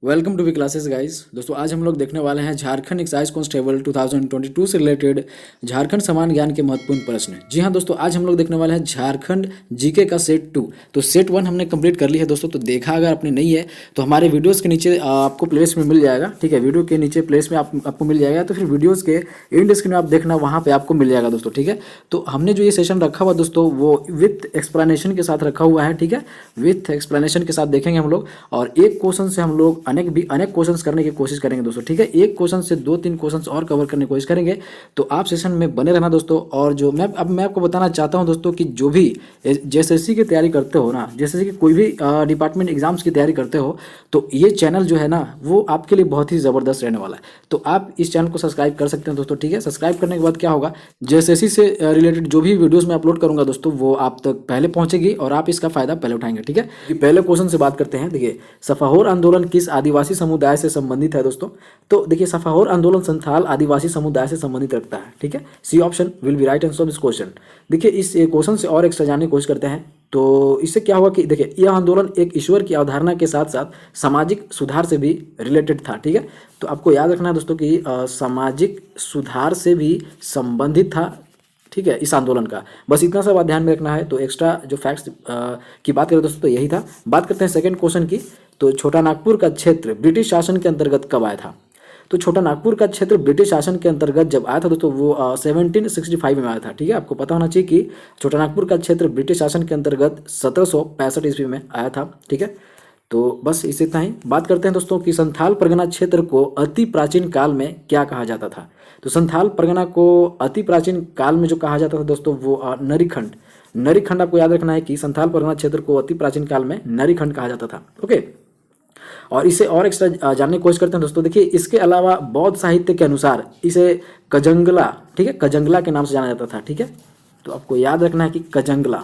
Welcome to V classes guys. दोस्तों आज हम लोग देखने वाले हैं झारखंड एक्साइज कांस्टेबल 2022 से रिलेटेड झारखंड समान ज्ञान के महत्वपूर्ण प्रश्न। जी हाँ दोस्तों, आज हम लोग देखने वाले हैं झारखंड जीके का सेट 2। तो सेट 1 हमने कंप्लीट कर ली है दोस्तों। तो देखा अगर आपने नहीं है तो हमारे वीडियोज़ के नीचे आपको प्लेलिस्ट में मिल जाएगा। ठीक है, वीडियो के नीचे प्लेलिस्ट में आपको मिल जाएगा। तो फिर वीडियोज़ के एंड स्क्रीन में आप देखना, वहाँ पर आपको मिल जाएगा दोस्तों। ठीक है, तो हमने जो ये सेशन रखा हुआ दोस्तों वो विथ एक्सप्लेनेशन के साथ रखा हुआ है। ठीक है, विथ एक्सप्लेनेशन के साथ देखेंगे हम लोग, और एक क्वेश्चन से हम लोग अनेक क्वेश्चंस करने की कोशिश करेंगे दोस्तों। ठीक है, एक क्वेश्चन से 2-3 क्वेश्चंस और कवर करने की कोशिश करेंगे। तो आप सेशन में बने रहना दोस्तों। और जो मैं आपको बताना चाहता हूं दोस्तों कि जो भी जेएसएससी की तैयारी करते हो ना, जेएसएससी की कोई भी डिपार्टमेंट एग्जाम्स की तैयारी करते हो, तो ये चैनल जो है ना वो आपके लिए बहुत ही ज़बरदस्त रहने वाला है। तो आप इस चैनल को सब्सक्राइब कर सकते हैं दोस्तों। ठीक है, सब्सक्राइब करने के बाद क्या होगा, जेएसएससी से रिलेटेड जो भी वीडियोज़ मैं अपलोड करूँगा दोस्तों वो आप तक पहले पहुँचेगी और आप इसका फ़ायदा पहले उठाएंगे। ठीक है, पहले क्वेश्चन से बात करते हैं। देखिए, सफाहोर आंदोलन किस आदिवासी समुदाय से संबंधित है दोस्तों? तो देखिए, सफाहोर आंदोलन संथाल आदिवासी समुदाय से संबंधित रखता है। ठीक है, C option will be right answer of this question. देखिए, इस क्वेश्चन से और एक्स्ट्रा जानने की कोशिश करते हैं। तो इससे क्या हुआ कि देखिए, यह आंदोलन एक ईश्वर की अवधारणा के साथ साथ सामाजिक सुधार से भी रिलेटेड था। ठीक है, तो आपको याद रखना है दोस्तों कि सामाजिक सुधार से भी संबंधित था। ठीक है, इस आंदोलन का बस इतना सा बात ध्यान में रखना है। तो एक्स्ट्रा जो फैक्ट्स की बात करें दोस्तों तो यही था। बात करते हैं सेकंड क्वेश्चन की। तो छोटा नागपुर का क्षेत्र ब्रिटिश शासन के अंतर्गत कब आया था? तो छोटा नागपुर का क्षेत्र ब्रिटिश शासन के अंतर्गत जब आया था दोस्तों वो 1765 में आया था। ठीक है, आपको पता होना चाहिए कि छोटा नागपुर का क्षेत्र ब्रिटिश शासन के अंतर्गत 1765 ईस्वी में आया था। ठीक है, तो बस इसे इतना ही। बात करते हैं दोस्तों कि संथाल परगना क्षेत्र को अति प्राचीन काल में क्या कहा जाता था? तो संथाल परगना को अति प्राचीन काल में जो कहा जाता था दोस्तों वो नरीखंड। नरीखंड आपको याद रखना है कि संथाल परगना क्षेत्र को अति प्राचीन काल में नरीखंड कहा जाता था। ओके, और इसे और एक्स्ट्रा जानने की कोशिश करते हैं दोस्तों। देखिए, इसके अलावा बौद्ध साहित्य के अनुसार इसे कजंगला, ठीक है, कजंगला के नाम से जाना जाता था। ठीक है, तो आपको याद रखना है कि कजंगला।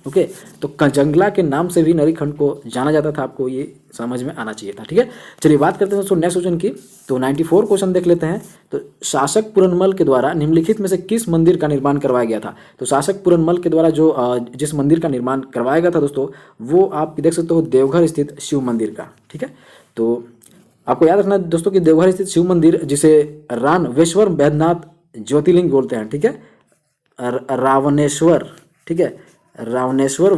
ओके, तो कजंगला के नाम से भी नरीखंड को जाना जाता था, आपको ये समझ में आना चाहिए था। ठीक है, चलिए बात करते हैं दोस्तों नेक्स्ट क्वेश्चन की। तो 94 क्वेश्चन देख लेते हैं। तो शासक पुरनमल के द्वारा निम्नलिखित में से किस मंदिर का निर्माण करवाया गया था? तो शासक पुरनमल के द्वारा जो जिस मंदिर का निर्माण करवाया गया था दोस्तों वो आप देख सकते हो देवघर स्थित शिव मंदिर का। ठीक है, तो आपको याद रखना दोस्तों कि देवघर स्थित शिव मंदिर जिसे रावणेश्वर वैद्यनाथ ज्योतिर्लिंग बोलते हैं। ठीक है, रावणेश्वर, ठीक है, रावणेश्वर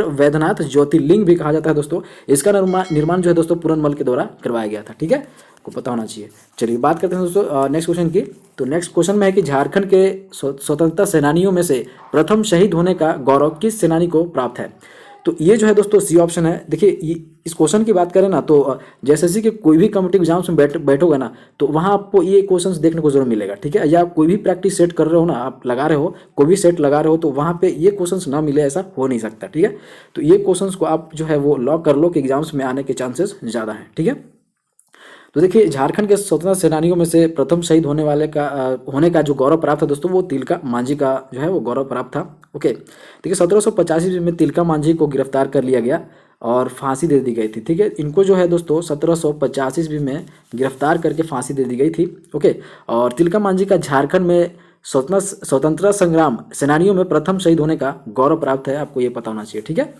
वैद्यनाथ ज्योतिर्लिंग भी कहा जाता है दोस्तों। इसका निर्माण जो है दोस्तों पूरनमल के द्वारा करवाया गया था। ठीक है, आपको पता होना चाहिए। चलिए बात करते हैं दोस्तों नेक्स्ट क्वेश्चन की। तो नेक्स्ट क्वेश्चन में है कि झारखंड के स्वतंत्रता सेनानियों में से प्रथम शहीद होने का गौरव किस सेनानी को प्राप्त है? तो ये जो है दोस्तों सी ऑप्शन है। देखिए, इस क्वेश्चन की बात करें ना तो जैसे कि कोई भी कॉम्पिटिटिव एग्जाम्स में बैठोगे ना तो वहाँ आपको ये क्वेश्चंस देखने को जरूर मिलेगा। ठीक है, या कोई भी प्रैक्टिस सेट कर रहे हो ना, आप लगा रहे हो, कोई भी सेट लगा रहे हो, तो वहाँ पे ये क्वेश्चंस ना मिले ऐसा हो नहीं सकता। ठीक है, तो ये क्वेश्चंस को आप जो है वो लॉक कर लो कि एग्जाम्स में आने के चांसेस ज़्यादा हैं। ठीक है, तो देखिए, झारखंड के स्वतंत्रता सेनानियों में से प्रथम शहीद होने का जो गौरव प्राप्त था दोस्तों वो तिलका मांझी का जो है वो गौरव प्राप्त था। ओके, देखिए 1785 में तिलका मांझी को गिरफ्तार कर लिया गया और फांसी दे दी गई थी। ठीक है, इनको जो है दोस्तों 1785 ईस्वी में गिरफ्तार करके फांसी दे दी गई थी। ओके, और तिलका मांझी का झारखंड में स्वतंत्रता संग्राम सेनानियों में प्रथम शहीद होने का गौरव प्राप्त है, आपको ये पता होना चाहिए। ठीक है,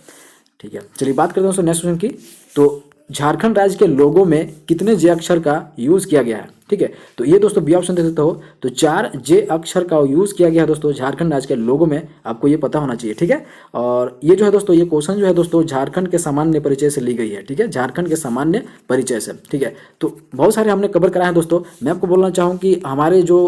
ठीक है, चलिए बात करते हैं दोस्तों नेक्स्ट क्वेश्चन की। तो झारखंड राज्य के लोगो में कितने जे अक्षर का यूज़ किया गया है? ठीक है, तो ये दोस्तों बी ऑप्शन दे सकते हो। तो 4 जे अक्षर का यूज़ किया गया है दोस्तों झारखंड राज्य के लोगो में, आपको ये पता होना चाहिए। ठीक है, और ये जो है दोस्तों ये क्वेश्चन जो है दोस्तों झारखंड के सामान्य परिचय से ली गई है। ठीक है, झारखंड के सामान्य परिचय से। ठीक है, तो बहुत सारे हमने कवर कराए हैं दोस्तों। मैं आपको बोलना चाहूँ कि हमारे जो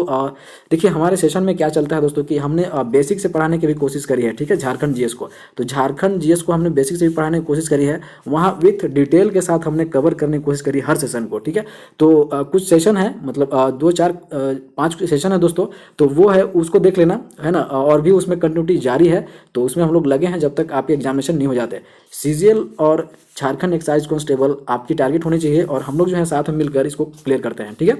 देखिए हमारे सेशन में क्या चलता है दोस्तों कि हमने बेसिक से पढ़ाने की भी कोशिश करी है। ठीक है, झारखंड जीएस को, तो झारखंड जीएस को हमने बेसिक से भी पढ़ाने की कोशिश करी है, वहाँ विथ डिटेल के साथ हमने कवर करने की कोशिश करी हर सेशन को। ठीक है, तो कुछ सेशन है, मतलब 2 4 5 सेशन है दोस्तों, तो वो है उसको देख लेना है ना, और भी उसमें कंटिन्यूटी जारी है, तो उसमें हम लोग लगे हैं जब तक आपके एग्जामिनेशन नहीं हो जाते। सीजीएल और झारखंड एक्साइज कांस्टेबल आपकी टारगेट होनी चाहिए और हम लोग जो है साथ में मिलकर इसको क्लियर करते हैं। ठीक है,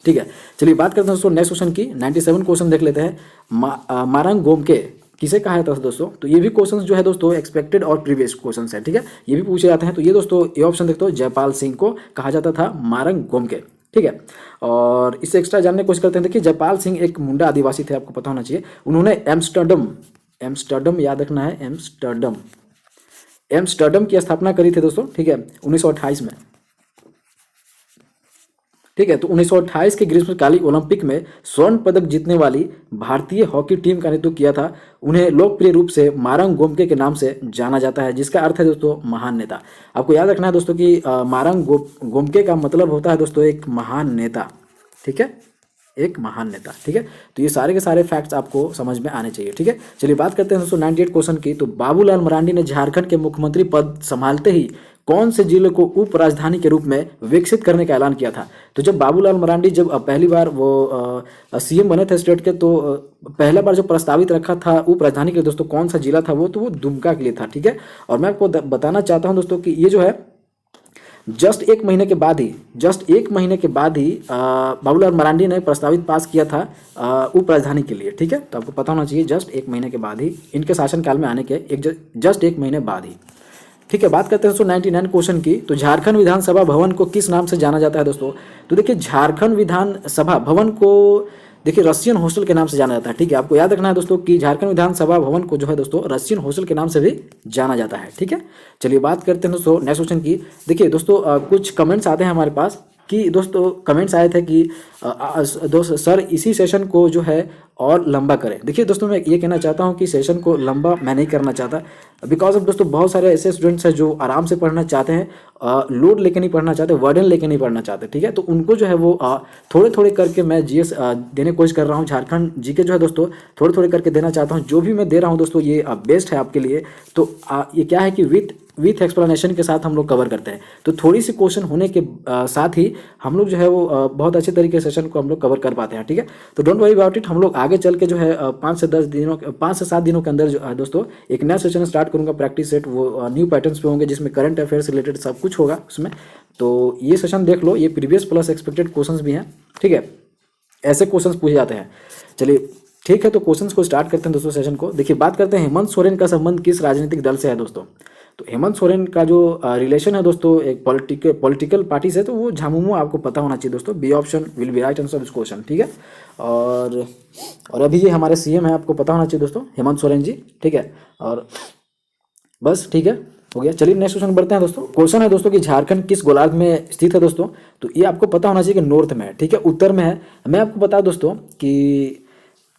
ठीक है, चलिए बात करते हैं दोस्तों नेक्स्ट क्वेश्चन की। 97 क्वेश्चन देख लेते हैं। मारंग गोमके किसे कहा जाता था दोस्तों? तो ये भी क्वेश्चंस जो है दोस्तों एक्सपेक्टेड और प्रीवियस क्वेश्चंस है। ठीक है, ये भी पूछे जाते हैं। तो ये दोस्तों ये ऑप्शन देखते हो, जयपाल सिंह को कहा जाता था मारंग गोमके। ठीक है, और इससे एक्स्ट्रा जानने की कोशिश करते हैं। देखिए, जयपाल सिंह एक मुंडा आदिवासी थे, आपको पता होना चाहिए। उन्होंने एम्स्टर्डम याद रखना है, एम्स्टर्डम एम्स्टर्डम की स्थापना करी थी दोस्तों, ठीक है, 1928 में, ठीक है। तो 1928 के ग्रीष्मकालीन ओलंपिक में स्वर्ण पदक जीतने वाली भारतीय हॉकी टीम का नेतृत्व किया था। उन्हें लोकप्रिय रूप से मारंग गोमके के नाम से जाना जाता है, जिसका अर्थ है दोस्तों महान नेता। आपको याद रखना है दोस्तों कि मारंग गोमके का मतलब होता है दोस्तों एक महान नेता, ठीक है, एक महान नेता, ठीक है। तो ये सारे के सारे फैक्ट्स आपको समझ में आने चाहिए, ठीक है। चलिए बात करते हैं दोस्तों 98 क्वेश्चन की। तो बाबूलाल मरांडी ने झारखंड के मुख्यमंत्री पद संभालते ही कौन से जिले को उप राजधानी के रूप में विकसित करने का ऐलान किया था? तो जब बाबूलाल मरांडी जब पहली बार वो सीएम बने थे स्टेट के, तो पहला बार जो प्रस्तावित रखा था उप राजधानी के लिए दोस्तों कौन सा जिला था, वो दुमका के लिए था, ठीक है। और मैं आपको बताना चाहता हूँ दोस्तों कि ये जो है जस्ट एक महीने के बाद ही बाबूलाल मरांडी ने प्रस्तावित पास किया था उप राजधानी के लिए, ठीक है। तो आपको पता होना चाहिए जस्ट एक महीने के बाद ही, इनके शासनकाल में आने के जस्ट एक महीने बाद ही, ठीक है। बात करते हैं दोस्तों 99 क्वेश्चन की। तो झारखंड विधानसभा भवन को किस नाम से जाना जाता है दोस्तों? तो देखिए झारखंड विधानसभा भवन को देखिए रशियन हॉस्टल के नाम से जाना जाता है, ठीक है। आपको याद रखना है दोस्तों कि झारखंड विधानसभा भवन को जो है दोस्तों रशियन हॉस्टल के नाम से भी जाना जाता है, ठीक है। चलिए बात करते हैं दोस्तों नेक्स्ट क्वेश्चन की। देखिए दोस्तों कुछ कमेंट्स आते हैं हमारे पास कि दोस्तों कमेंट्स आए थे कि दोस्त सर इसी सेशन को जो है और लंबा करें। देखिए दोस्तों मैं ये कहना चाहता हूँ कि सेशन को लंबा मैं नहीं करना चाहता, बिकॉज ऑफ दोस्तों बहुत सारे ऐसे स्टूडेंट्स हैं जो आराम से पढ़ना चाहते हैं, लोड लेके नहीं पढ़ना चाहते, वर्डन लेके नहीं पढ़ना चाहते, ठीक है। तो उनको जो है वो थोड़े थोड़े करके मैं जीएस देने की कोशिश कर रहा हूँ। झारखंड जीके जो है दोस्तों थोड़े थोड़े करके देना चाहता हूँ। जो भी मैं दे रहा हूँ दोस्तों ये बेस्ट है आपके लिए। तो ये क्या है कि विथ एक्सप्लेनेशन के साथ हम लोग कवर करते हैं। तो थोड़ी सी क्वेश्चन होने के साथ ही हम लोग जो है वो बहुत अच्छे तरीके से सेशन को हम लोग कवर कर पाते हैं, ठीक है। तो डोंट वरी अबाउट इट। हम लोग आगे चल के जो है 5 से 7 दिनों के अंदर जो है दोस्तों एक नया सेशन स्टार्ट करूंगा प्रैक्टिस सेट, वो न्यू पैटर्न्स पे होंगे जिसमें करंट अफेयर्स रिलेटेड सब कुछ होगा उसमें। तो ये सेशन देख लो, ये प्रीवियस प्लस एक्सपेक्टेड क्वेश्चंस भी हैं, ठीक है, ऐसे क्वेश्चंस पूछे जाते हैं। चलिए ठीक है, तो क्वेश्चंस को स्टार्ट करते हैं दोस्तों सेशन को। देखिए बात करते हैं हेमंत सोरेन का संबंध किस राजनीतिक दल से है दोस्तों? तो हेमंत सोरेन का जो रिलेशन है दोस्तों एक पॉलिटिकल पार्टी से, तो वो झामुमो आपको पता होना चाहिए दोस्तों। B option will be right answer this question, ठीक है। और अभी ये हमारे सीएम है, आपको पता होना चाहिए दोस्तों हेमंत सोरेन जी, ठीक है। और बस ठीक है, हो गया। चलिए नेक्स्ट क्वेश्चन बढ़ते हैं दोस्तों। क्वेश्चन है दोस्तों कि झारखंड किस गोलार्ध में स्थित है दोस्तों? तो ये आपको पता होना चाहिए कि नॉर्थ में है, ठीक है, उत्तर में है। मैं आपको बता दोस्तों कि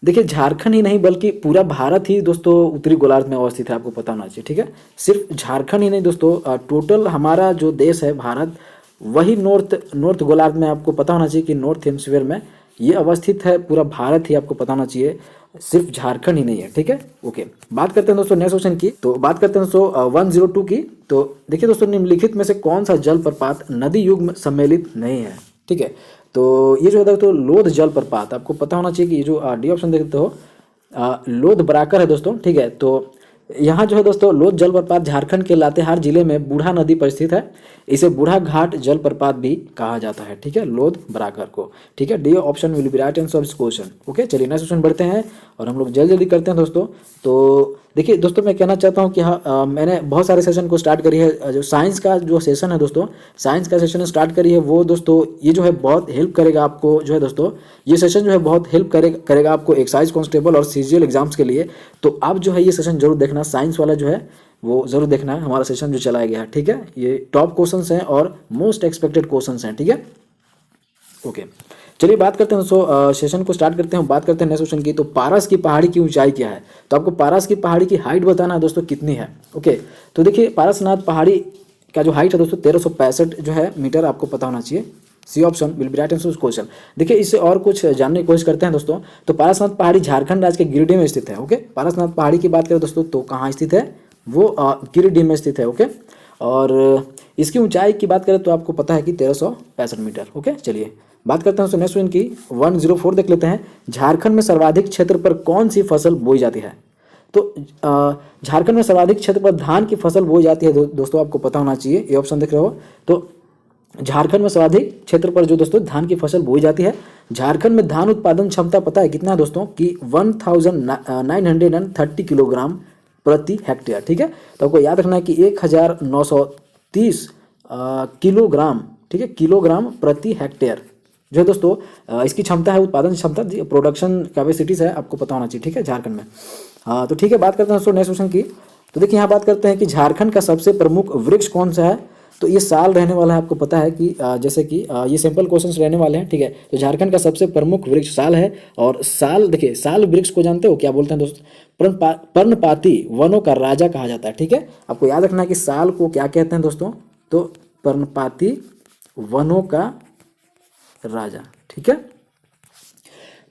देखिए झारखंड ही नहीं बल्कि पूरा भारत ही दोस्तों उत्तरी गोलार्ध में अवस्थित है, आपको पता होना चाहिए, ठीक है। सिर्फ झारखंड ही नहीं दोस्तों, टोटल हमारा जो देश है भारत, वही नॉर्थ गोलार्ध में आपको पता होना चाहिए कि नॉर्थ हेमिस्फीयर में ये अवस्थित है। पूरा भारत ही आपको पता होना चाहिए, सिर्फ झारखंड ही नहीं है, ठीक है। ओके, बात करते हैं दोस्तों नेक्स्ट क्वेश्चन की। तो बात करते हैं दोस्तों 102 की। तो देखिए दोस्तों निम्नलिखित में से कौन सा जलप्रपात नदी युग में सम्मिलित नहीं है, ठीक है। तो ये जो है दोस्तों लोध जलप्रपात, आपको पता होना चाहिए कि ये जो डी ऑप्शन देखते हो लोध बराकर है दोस्तों, ठीक है। तो यहाँ जो है दोस्तों लोध जलप्रपात झारखंड के लातेहार जिले में बूढ़ा नदी पर स्थित है। इसे बूढ़ा घाट जलप्रपात भी कहा जाता है, ठीक है, लोध बराकर को, ठीक है। D option will be right answer of this question. Okay, चलिए नेक्स्ट क्वेश्चन बढ़ते हैं और हम लोग जल्दी करते हैं दोस्तों। तो देखिए दोस्तों मैं कहना चाहता हूँ कि हाँ मैंने बहुत सारे सेशन को स्टार्ट करी है। जो साइंस का जो सेशन है दोस्तों, साइंस का सेशन स्टार्ट करी है वो दोस्तों ये जो है बहुत हेल्प करेगा आपको, जो है दोस्तों ये सेशन जो है बहुत हेल्प करेगा आपको एक्साइज कांस्टेबल और सीजीएल एग्जाम्स के लिए। तो आप जो है ये सेशन जरूर देखना, साइंस वाला जो है वो जरूर देखना है। हमारा सेशन जो चलाया गया है, ठीक है, ये टॉप क्वेश्चंस हैं और मोस्ट एक्सपेक्टेड क्वेश्चंस हैं, ठीक है। ओके, चलिए बात करते हैं दोस्तों सेशन को स्टार्ट करते हैं। बात करते हैं नेक्स्ट क्वेश्चन की। तो पारस की पहाड़ी की ऊंचाई क्या है? तो आपको पारस की पहाड़ी की हाइट बताना है दोस्तों कितनी है। ओके, तो देखिए पारसनाथ पहाड़ी का जो हाइट है दोस्तों 1365 जो है मीटर, आपको पता होना चाहिए। C option will be right answer of question. देखिए इससे और कुछ जानने की कोशिश करते हैं दोस्तों। तो पारसनाथ पहाड़ी झारखंड राज्य के गिरिडीह में स्थित है। ओके, पारसनाथ पहाड़ी की बात करें दोस्तों तो कहाँ स्थित है? वो गिरिडीह में स्थित है। ओके, और इसकी ऊंचाई की बात करें तो आपको पता है कि 1365 मीटर। ओके, चलिए बात करते हैं नेक्स्ट क्वेश्चन की। 104 देख लेते हैं। झारखंड में सर्वाधिक क्षेत्र पर कौन सी फसल बोई जाती है? तो झारखंड में सर्वाधिक क्षेत्र पर धान की फसल बोई जाती है दोस्तों, आपको पता होना चाहिए। ये ऑप्शन देख रहे हो। तो झारखंड में सर्वाधिक क्षेत्र पर जो दोस्तों धान की फसल बोई जाती है। झारखंड में धान उत्पादन क्षमता पता है कितना है दोस्तों? कि 1930 किलोग्राम प्रति हेक्टेयर, ठीक है। तो आपको याद रखना है कि 1930 किलोग्राम, ठीक है, किलोग्राम प्रति हेक्टेयर जो है दोस्तों इसकी क्षमता है, उत्पादन क्षमता, प्रोडक्शन कैपेसिटीज है, आपको पता होना चाहिए, ठीक है, झारखंड में। हाँ तो ठीक है, बात करते हैं दोस्तों नेक्स्ट क्वेश्चन की। तो देखिए यहाँ बात करते हैं कि झारखंड का सबसे प्रमुख वृक्ष कौन सा है। तो ये साल रहने वाला है, आपको पता है कि जैसे कि ये सिंपल क्वेश्चंस रहने वाले हैं, ठीक है। तो झारखंड का सबसे प्रमुख वृक्ष साल है। और साल, देखिए साल वृक्ष को जानते हो क्या बोलते हैं दोस्तों? पर्णपाती वनों का राजा कहा जाता है, ठीक है। आपको याद रखना है कि साल को क्या कहते हैं दोस्तों? तो पर्णपाती वनों का राजा, ठीक है।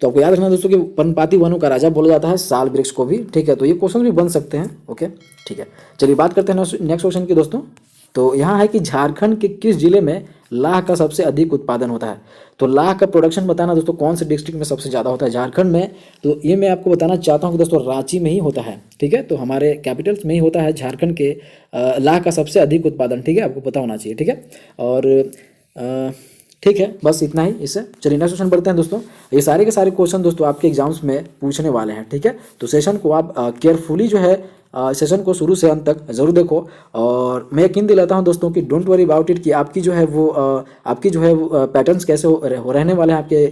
तो आपको याद रखना दोस्तों कि पर्णपाती वनों का राजा बोला जाता है साल वृक्ष को भी, ठीक है। तो ये क्वेश्चन भी बन सकते हैं, ओके, ठीक है। चलिए बात करते हैं नेक्स्ट क्वेश्चन की दोस्तों। तो यहाँ है कि झारखंड के किस जिले में लाह का सबसे अधिक उत्पादन होता है? तो लाह का प्रोडक्शन बताना दोस्तों कौन से डिस्ट्रिक्ट में सबसे ज़्यादा होता है झारखंड में? तो ये मैं आपको बताना चाहता हूँ कि दोस्तों रांची में ही होता है, ठीक है। तो हमारे कैपिटल्स में ही होता है झारखंड के लाह का सबसे अधिक उत्पादन, ठीक है। आपको पता होना चाहिए, ठीक है। और ठीक है, बस इतना ही इससे। चलिए नेक्स्ट क्वेश्चन बढ़ते हैं दोस्तों। ये सारे के सारे क्वेश्चन दोस्तों आपके एग्जाम्स में पूछने वाले हैं, ठीक है। तो सेशन को आप केयरफुली जो है सेशन को शुरू से अंत तक जरूर देखो। और मैं यकीन दिलाता हूं दोस्तों कि डोंट वरी अबाउट इट कि आपकी जो है वो पैटर्न्स कैसे हो रहने वाले हैं आपके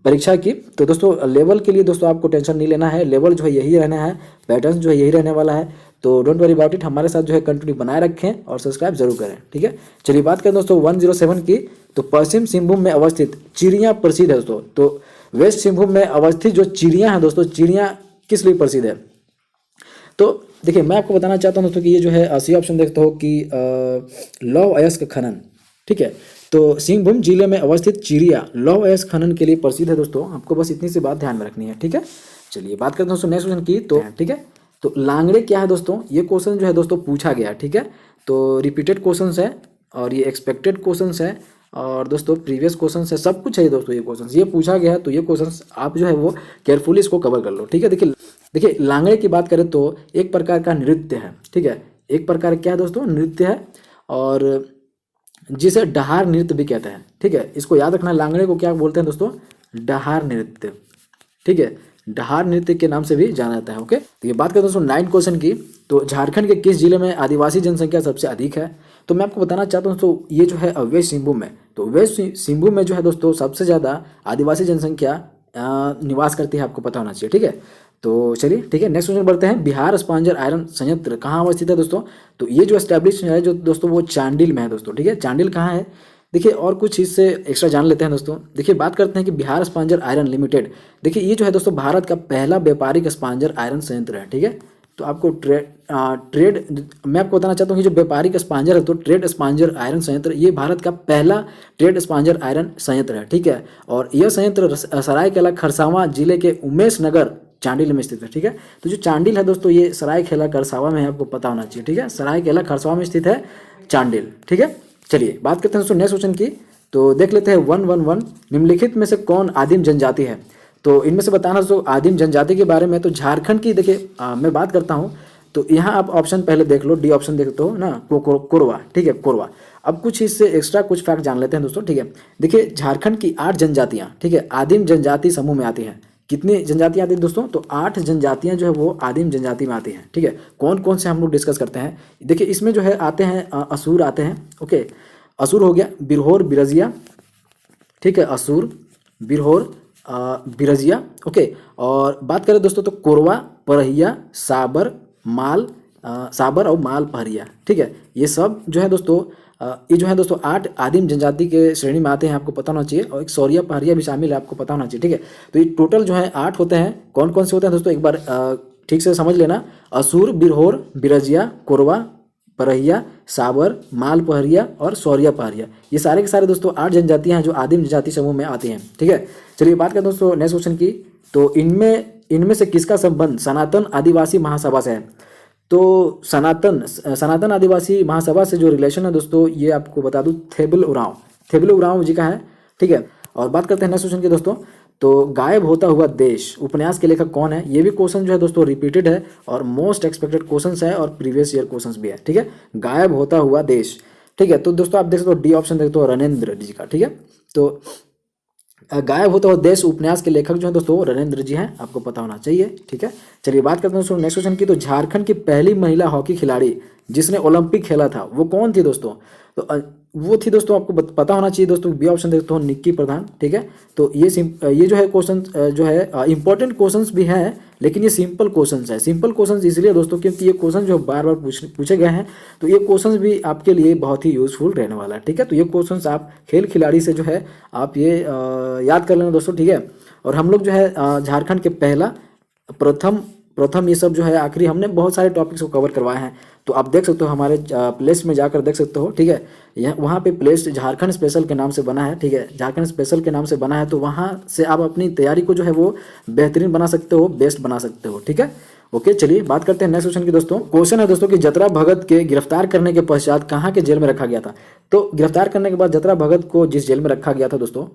परीक्षा की। तो दोस्तों लेवल के लिए दोस्तों आपको टेंशन नहीं लेना है, लेवल जो है यही रहना है, पैटर्न जो है यही रहने वाला है। तो डोंट वरी अबाउट इट, हमारे साथ जो है कंटिन्यू बनाए रखें और सब्सक्राइब जरूर करें, ठीक है। चलिए बात करें दोस्तों 107 की। तो पश्चिम सिंहभूम में अवस्थित चिड़िया प्रसिद्ध है दोस्तों। तो वेस्ट सिंहभूम में अवस्थित जो चिड़िया है दोस्तों, चिड़िया किस लिए प्रसिद्ध है? तो देखिए मैं आपको बताना चाहता हूँ दोस्तों कि ये जो है सी ऑप्शन देखते हो कि लौह अयस्क खनन, ठीक है। तो सिंहभूम जिले में अवस्थित चिड़िया लौह अयस्क खनन के लिए प्रसिद्ध है दोस्तों। आपको बस इतनी सी बात ध्यान में रखनी है, ठीक है। चलिए बात करते हैं दोस्तों नेक्स्ट क्वेश्चन की। तो ठीक है, तो लांगड़े क्या है दोस्तों? ये क्वेश्चन जो है दोस्तों पूछा गया, ठीक है। तो रिपीटेड क्वेश्चन है और ये एक्सपेक्टेड क्वेश्चन है और दोस्तों प्रीवियस क्वेश्चन है, सब कुछ है दोस्तों। ये क्वेश्चन ये पूछा गया है, तो ये क्वेश्चन आप जो है वो केयरफुली इसको कवर कर लो, ठीक है। देखिए लांगड़े की बात करें तो एक प्रकार का नृत्य है, ठीक है। एक प्रकार क्या है दोस्तों? नृत्य है, और जिसे डहार नृत्य भी कहते हैं, ठीक है। इसको याद रखना, लांगड़े को क्या बोलते हैं दोस्तों? डहार नृत्य, ठीक है। डहार नृत्य के नाम से भी जाना जाता है, ओके। तो ये बात करें दोस्तों 9 क्वेश्चन की। तो झारखंड के किस जिले में आदिवासी जनसंख्या सबसे अधिक है? तो मैं आपको बताना चाहता हूँ तो ये जो है वेस्ट सिंहभूम में। तो वेस्ट सिंहभूम में जो है दोस्तों सबसे ज़्यादा आदिवासी जनसंख्या निवास करती है, आपको पता होना चाहिए, ठीक है। तो चलिए ठीक है, नेक्स्ट क्वेश्चन बढ़ते हैं। बिहार इस्पांजर आयरन संयंत्र कहाँ अवस्थित है दोस्तों? तो ये जो एस्टेब्लिश है जो दोस्तों वो चांडिल में है दोस्तों, ठीक है। चांडिल कहाँ है? देखिए और कुछ इससे एक्स्ट्रा जान लेते हैं दोस्तों। देखिए बात करते हैं कि बिहार इस्पांजर आयरन लिमिटेड, देखिए ये जो है दोस्तों भारत का पहला व्यापारिक इस्पांजर आयरन संयंत्र है, ठीक है। तो आपको ट्रेड मैं आपको बताना चाहता हूँ कि जो व्यापारिक इस्पांजर है तो ट्रेड इस्पांजर आयरन संयंत्र, ये भारत का पहला ट्रेड इस्पांजर आयरन संयंत्र है, ठीक है। और यह संयंत्र सरायकेला खरसावां जिले के उमेश नगर चांडिल में स्थित है, ठीक है। तो जो चांडिल है दोस्तों ये सरायकेला खरसावां में है, आपको पता होना चाहिए, ठीक है। सरायकेला खरसावां में स्थित है चांडिल, ठीक है। चलिए बात करते हैं दोस्तों नेक्स्ट क्वेश्चन की। तो देख लेते हैं 111, निम्नलिखित में से कौन आदिम जनजाति है? तो इनमें से बताना दोस्तों आदिम जनजाति के बारे में। तो झारखंड की देखिए मैं बात करता हूँ, तो यहाँ आप ऑप्शन पहले देख लो, डी ऑप्शन देखते हो ना, कोरवा, ठीक है, कोरवा। अब कुछ इससे एक्स्ट्रा कुछ फैक्ट जान लेते हैं दोस्तों, ठीक है। देखिए झारखंड की 8 जनजातियाँ, ठीक है, आदिम जनजाति समूह में आती हैं। कितनी जनजातियाँ आती हैं दोस्तों? तो 8 जनजातियाँ जो है वो आदिम जनजाति में आती हैं, ठीक है। कौन कौन से हम लोग डिस्कस करते हैं? देखिए इसमें जो है आते हैं असुर आते हैं, ओके। असुर हो गया, बिरहोर, बिरजिया, ठीक है, असुर, बिरहोर, बिरजिया, ओके। और बात करें दोस्तों तो कोरवा, परहिया, साबर, माल, साबर और माल पहरिया, ठीक है। ये सब जो है दोस्तों ये जो है दोस्तों 8 आदिम जनजाति के श्रेणी में आते हैं, आपको पता होना चाहिए। और एक सौरिया पहरिया भी शामिल है, आपको पता होना चाहिए, ठीक है। तो ये टोटल जो है 8 होते हैं। कौन कौन से होते हैं दोस्तों एक बार ठीक से समझ लेना। असुर, बिरहोर, बिरजिया, कोरवा, परहिया, साबर, माल पहरिया और सौरिया पहरिया, ये सारे के सारे दोस्तों 8 जनजातियां हैं जो आदिम जनजाति समूह में आती हैं, ठीक है। चलिए बात करते हैं दोस्तों नेक्स्ट क्वेश्चन की। तो इनमें से किसका संबंध सनातन आदिवासी महासभा से है? तो सनातन आदिवासी महासभा से जो रिलेशन है दोस्तों ये आपको बता दूं थेबल उरांव जी का है, ठीक है। और बात करते हैं नेक्स्ट क्वेश्चन की दोस्तों। तो गायब होता हुआ देश उपन्यास के लेखक कौन है? ये भी क्वेश्चन जो है दोस्तों रिपीटेड है और मोस्ट एक्सपेक्टेड क्वेश्चंस है और प्रीवियस ईयर क्वेश्चंस भी है, ठीक है। गायब होता हुआ देश, ठीक है। तो दोस्तों आप देख सकते हो डी ऑप्शन देखते हो रणेंद्र जी का, ठीक है। तो गायब होता हुआ देश उपन्यास के लेखक जो है दोस्तों रणेंद्र जी हैं, आपको पता होना चाहिए, ठीक है। चलिए बात करते हैं दोस्तों नेक्स्ट क्वेश्चन की। तो झारखंड की पहली महिला हॉकी खिलाड़ी जिसने ओलंपिक खेला था वो कौन थी दोस्तों? तो वो थी दोस्तों, आपको पता होना चाहिए दोस्तों। बी ऑप्शन देखते हो निक्की प्रधान, ठीक है। तो ये जो है क्वेश्चन जो है इंपॉर्टेंट क्वेश्चंस भी हैं, लेकिन ये सिंपल क्वेश्चंस है। सिंपल क्वेश्चंस इसलिए दोस्तों क्योंकि ये क्वेश्चन जो बार बार पूछे गए हैं, तो ये क्वेश्चंस भी आपके लिए बहुत ही यूजफुल रहने वाला है, ठीक है। तो ये क्वेश्चंस आप खेल खिलाड़ी से जो है आप ये याद कर लेना दोस्तों, ठीक है। और हम लोग जो है झारखंड के पहला प्रथम ये सब जो है आखिरी हमने बहुत सारे टॉपिक्स को कवर करवाए हैं। तो आप देख सकते हो हमारे प्लेलिस्ट में जाकर देख सकते हो, ठीक है। वहाँ पे प्लेलिस्ट झारखंड स्पेशल के नाम से बना है, ठीक है। झारखंड स्पेशल के नाम से बना है, तो वहाँ से आप अपनी तैयारी को जो है वो बेहतरीन बना सकते हो, बेस्ट बना सकते हो, ठीक है। ओके, चलिए बात करते हैं नेक्स्ट क्वेश्चन की दोस्तों। क्वेश्चन है दोस्तों कि जतरा भगत के गिरफ्तार करने के पश्चात कहाँ के जेल में रखा गया था। तो गिरफ्तार करने के बाद जतरा भगत को जिस जेल में रखा गया था दोस्तों,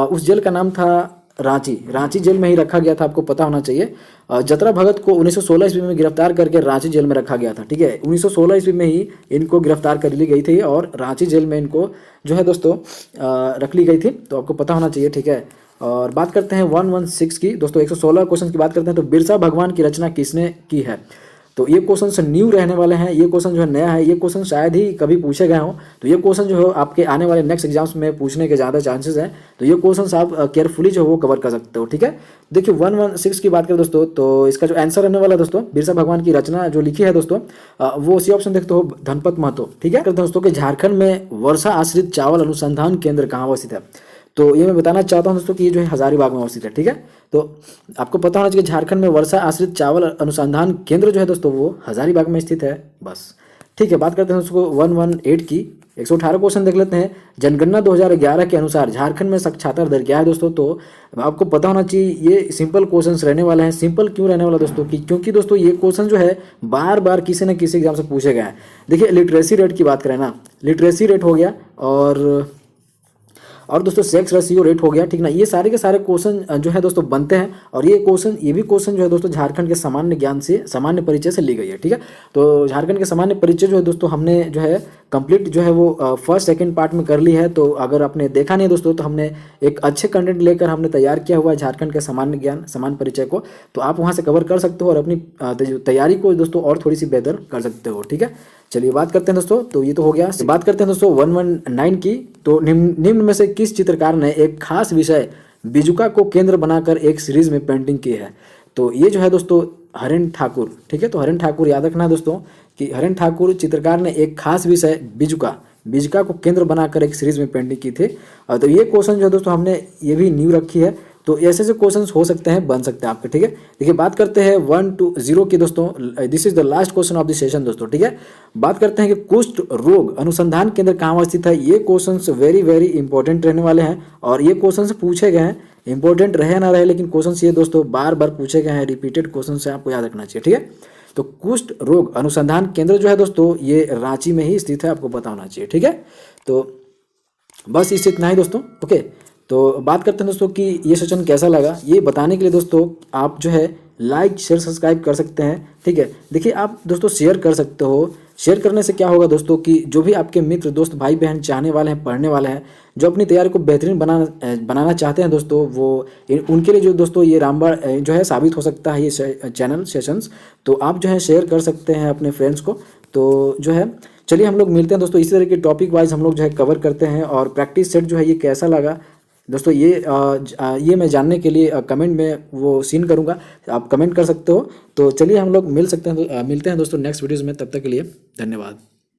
उस जेल का नाम था रांची जेल में ही रखा गया था, आपको पता होना चाहिए। जतरा भगत को 1916 ईस्वी में गिरफ्तार करके रांची जेल में रखा गया था, ठीक है। 1916 ईस्वी में ही इनको गिरफ्तार कर ली गई थी और रांची जेल में इनको जो है दोस्तों रख ली गई थी, तो आपको पता होना चाहिए, ठीक है। और बात करते हैं 116 की दोस्तों, 116 क्वेश्चन की बात करते हैं। तो बिरसा भगवान की रचना किसने की है। तो ये क्वेश्चन से न्यू रहने वाले हैं, ये क्वेश्चन जो है नया है, ये क्वेश्चन शायद ही कभी पूछे गए हों। तो ये क्वेश्चन जो है आपके आने वाले नेक्स्ट एग्जाम्स में पूछने के ज़्यादा चांसेस हैं। तो ये क्वेश्चन आप केयरफुली जो है वो कवर कर सकते हो, ठीक है। देखिए 116 की बात करें दोस्तों, तो इसका जो आंसर रहने वाला है दोस्तों, बिरसा भगवान की रचना जो लिखी है दोस्तों, वो सी ऑप्शन देखते हो धनपत महतो, ठीक है। दोस्तों कि झारखंड में वर्षा आश्रित चावल अनुसंधान केंद्र कहाँ अवस्थित है। तो ये मैं बताना चाहता हूँ दोस्तों कि ये जो है हजारीबाग में अवस्थित है, ठीक है। तो आपको पता होना चाहिए झारखंड में वर्षा आश्रित चावल अनुसंधान केंद्र जो है दोस्तों वो हजारीबाग में स्थित है, बस, ठीक है। बात करते हैं दोस्तों 118 की, 118 क्वेश्चन देख लेते हैं। जनगणना 2011 के अनुसार झारखंड में साक्षरता दर क्या है दोस्तों। तो आपको पता होना चाहिए, ये सिंपल क्वेश्चंस रहने वाले हैं। सिंपल क्यों रहने वाला दोस्तों कि क्योंकि दोस्तों ये क्वेश्चन जो है बार बार किसी न किसी एग्जाम से पूछे गए हैं। देखिए लिटरेसी रेट की बात करें ना, लिटरेसी रेट हो गया और दोस्तों सेक्स रेशियो रेट हो गया, ठीक ना। ये सारे के सारे क्वेश्चन जो है दोस्तों बनते हैं, और ये भी क्वेश्चन जो है दोस्तों झारखंड के सामान्य ज्ञान से, सामान्य परिचय से ली गई है, ठीक है। तो झारखंड के सामान्य परिचय जो है दोस्तों हमने जो है कंप्लीट जो है वो फर्स्ट सेकंड पार्ट में कर ली है। तो अगर आपने देखा नहीं दोस्तों, तो हमने एक अच्छे कंटेंट लेकर हमने तैयार किया हुआ है झारखंड के सामान्य ज्ञान, सामान्य परिचय को, तो आप वहाँ से कवर कर सकते हो और अपनी तैयारी को दोस्तों और थोड़ी सी बेहतर कर सकते हो, ठीक है। चलिए बात करते हैं दोस्तों, तो ये तो हो गया। बात करते हैं दोस्तों 119 की। तो निम्न में से किस चित्रकार ने एक खास विषय बिजुका को केंद्र बनाकर एक सीरीज में पेंटिंग की है। तो ये जो है दोस्तों हरेन ठाकुर, ठीक है। तो हरेन ठाकुर याद रखना दोस्तों कि हरेन ठाकुर चित्रकार ने एक खास विषय बिजुका को केंद्र बनाकर एक सीरीज में पेंटिंग की थी। तो ये क्वेश्चन जो है दोस्तों हमने ये भी न्यू रखी है। तो ऐसे ऐसे क्वेश्चंस हो सकते हैं, बन सकते हैं आपके, ठीक है। देखिए बात करते हैं 120 की दोस्तों, this is the last question of the session दोस्तों, ठीक है। बात करते हैं कि कुष्ठ रोग अनुसंधान केंद्र कहाँ स्थित है। ये क्वेश्चंस वेरी वेरी इंपॉर्टेंट रहने वाले हैं, और ये क्वेश्चंस पूछे गए हैं, इंपॉर्टेंट रहे ना रहे, लेकिन क्वेश्चंस ये दोस्तों बार बार पूछे गए हैं, रिपीटेड क्वेश्चन से आपको याद रखना चाहिए, ठीक है। तो कुष्ठ रोग अनुसंधान केंद्र जो है दोस्तों ये रांची में ही स्थित है, आपको पता होना चाहिए, ठीक है। तो बस इस इतना ही दोस्तों, ओके। तो बात करते हैं दोस्तों कि ये सेशन कैसा लगा। ये बताने के लिए दोस्तों आप जो है लाइक शेयर सब्सक्राइब कर सकते हैं, ठीक है। देखिए आप दोस्तों शेयर कर सकते हो। शेयर करने से क्या होगा दोस्तों कि जो भी आपके मित्र दोस्त भाई बहन चाहने वाले हैं, पढ़ने वाले हैं, जो अपनी तैयारी को बेहतरीन बनाना चाहते हैं दोस्तों, वो उनके लिए जो दोस्तों ये रामबाण जो है साबित हो सकता है ये चैनल सेशंस। तो आप जो है शेयर कर सकते हैं अपने फ्रेंड्स को। तो जो है चलिए हम लोग मिलते हैं दोस्तों, इसी तरह के टॉपिक वाइज हम लोग जो है कवर करते हैं। और प्रैक्टिस सेट जो है ये कैसा लगा दोस्तों, ये मैं जानने के लिए कमेंट में वो सीन करूँगा, आप कमेंट कर सकते हो। तो चलिए हम लोग मिलते हैं दोस्तों नेक्स्ट वीडियोज़ में। तब तक के लिए धन्यवाद।